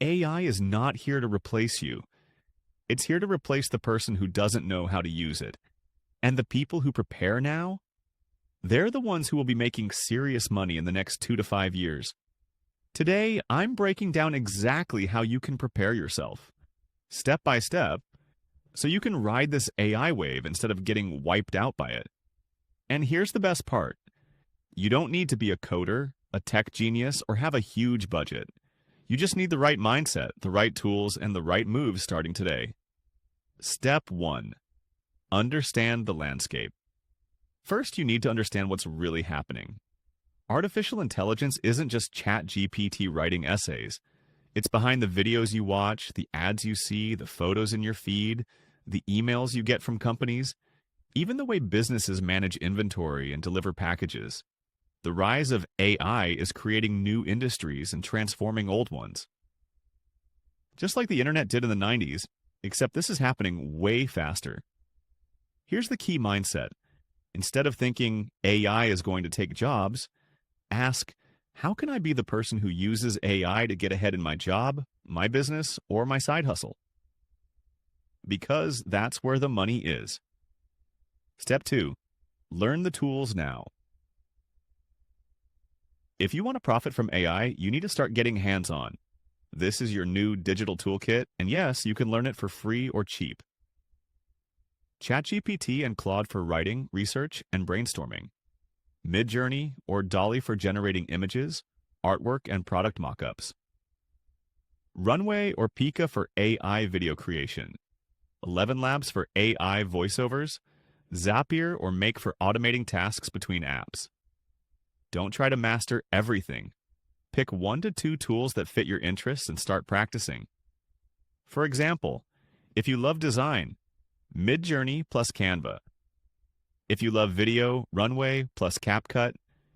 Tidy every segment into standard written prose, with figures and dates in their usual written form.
AI is not here to replace you. It's here to replace the person who doesn't know how to use it. And the people who prepare now, they're the ones who will be making serious money in the next 2 to 5 years. Today, I'm breaking down exactly how you can prepare yourself, step by step, so you can ride this AI wave instead of getting wiped out by it. And here's the best part. You don't need to be a coder, a tech genius, or have a huge budget. You just need the right mindset, the right tools, and the right moves starting today. Step 1. Understand the landscape. First, you need to understand what's really happening. Artificial intelligence isn't just ChatGPT writing essays. It's behind the videos you watch, the ads you see, the photos in your feed, the emails you get from companies, even the way businesses manage inventory and deliver packages. The rise of AI is creating new industries and transforming old ones. Just like the internet did in the 90s, except this is happening way faster. Here's the key mindset. Instead of thinking AI is going to take jobs, ask, how can I be the person who uses AI to get ahead in my job, my business, or my side hustle? Because that's where the money is. Step 2. Learn the tools now. If you want to profit from AI, you need to start getting hands-on. This is your new digital toolkit, and yes, you can learn it for free or cheap. ChatGPT and Claude for writing, research, and brainstorming. Midjourney or DALL-E for generating images, artwork, and product mockups. Runway or Pika for AI video creation. 11 Labs for AI voiceovers. Zapier or Make for automating tasks between apps. Don't try to master everything. Pick 1 to 2 tools that fit your interests and start practicing. For example, if you love design, Midjourney plus Canva. If you love video, Runway plus CapCut.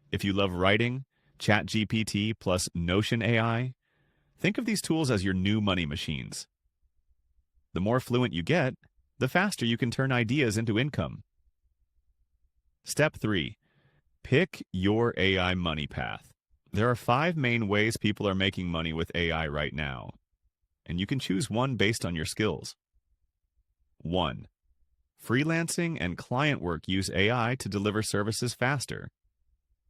If you love writing, ChatGPT plus Notion AI. Think of these tools as your new money machines. The more fluent you get, the faster you can turn ideas into income. Step 3. Pick your AI money path. There are 5 main ways people are making money with AI right now, and you can choose one based on your skills. 1. Freelancing and client work use AI to deliver services faster.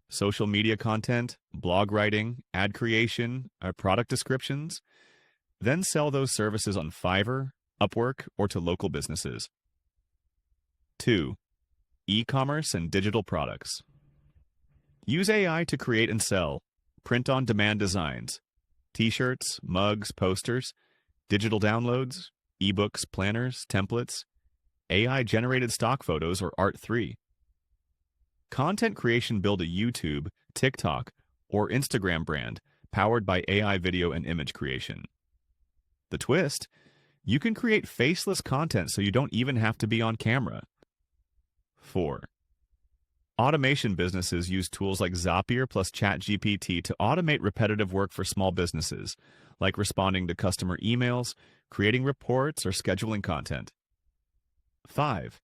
Social media content, blog writing, ad creation, product descriptions, then sell those services on Fiverr, Upwork, or to local businesses. 2. E-commerce and digital products. Use AI to create and sell print-on-demand designs, t-shirts, mugs, posters, digital downloads, ebooks, planners, templates, AI-generated stock photos, or Art3. Content creation. Build a YouTube, TikTok, or Instagram brand powered by AI video and image creation. The twist? You can create faceless content so you don't even have to be on camera. 4. Automation businesses use tools like Zapier plus ChatGPT to automate repetitive work for small businesses, like responding to customer emails, creating reports, or scheduling content. 5.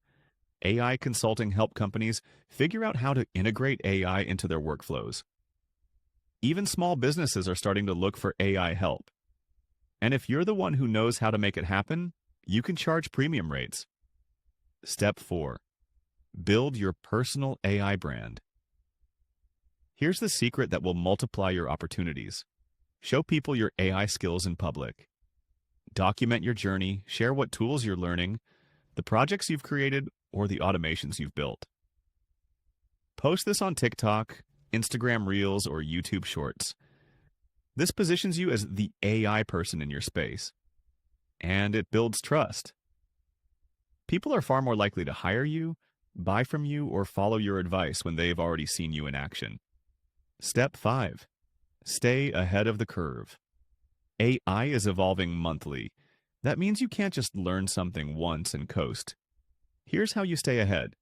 AI consulting help companies figure out how to integrate AI into their workflows. Even small businesses are starting to look for AI help. And if you're the one who knows how to make it happen, you can charge premium rates. Step 4. Build your personal AI brand. Here's the secret that will multiply your opportunities. Show people your AI skills in public. Document your journey, share what tools you're learning, the projects you've created, or the automations you've built. Post this on TikTok, Instagram Reels, or YouTube Shorts. This positions you as the AI person in your space, and it builds trust. People are far more likely to hire you, buy from you, or follow your advice when they've already seen you in action. Step 5. Stay ahead of the curve. AI is evolving monthly. That means you can't just learn something once and coast. Here's how you stay ahead.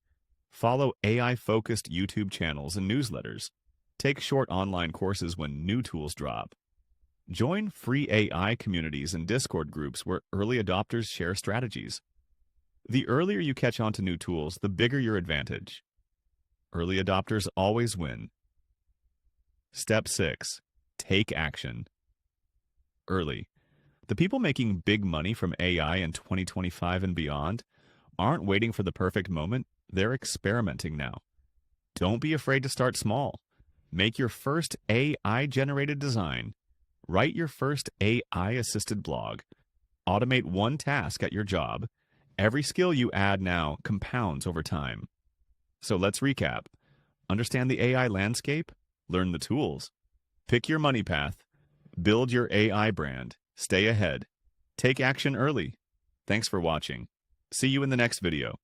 Follow AI-focused YouTube channels and newsletters. Take short online courses when new tools drop. Join free AI communities and Discord groups where early adopters share strategies. The earlier you catch on to new tools, the bigger your advantage. Early adopters always win. Step 6. Take action. Early. The people making big money from AI in 2025 and beyond aren't waiting for the perfect moment, they're experimenting now. Don't be afraid to start small. Make your first AI-generated design. Write your first AI-assisted blog. Automate one task at your job. Every skill you add now compounds over time. So let's recap. Understand the AI landscape, learn the tools, pick your money path, build your AI brand, stay ahead, take action early. Thanks for watching. See you in the next video.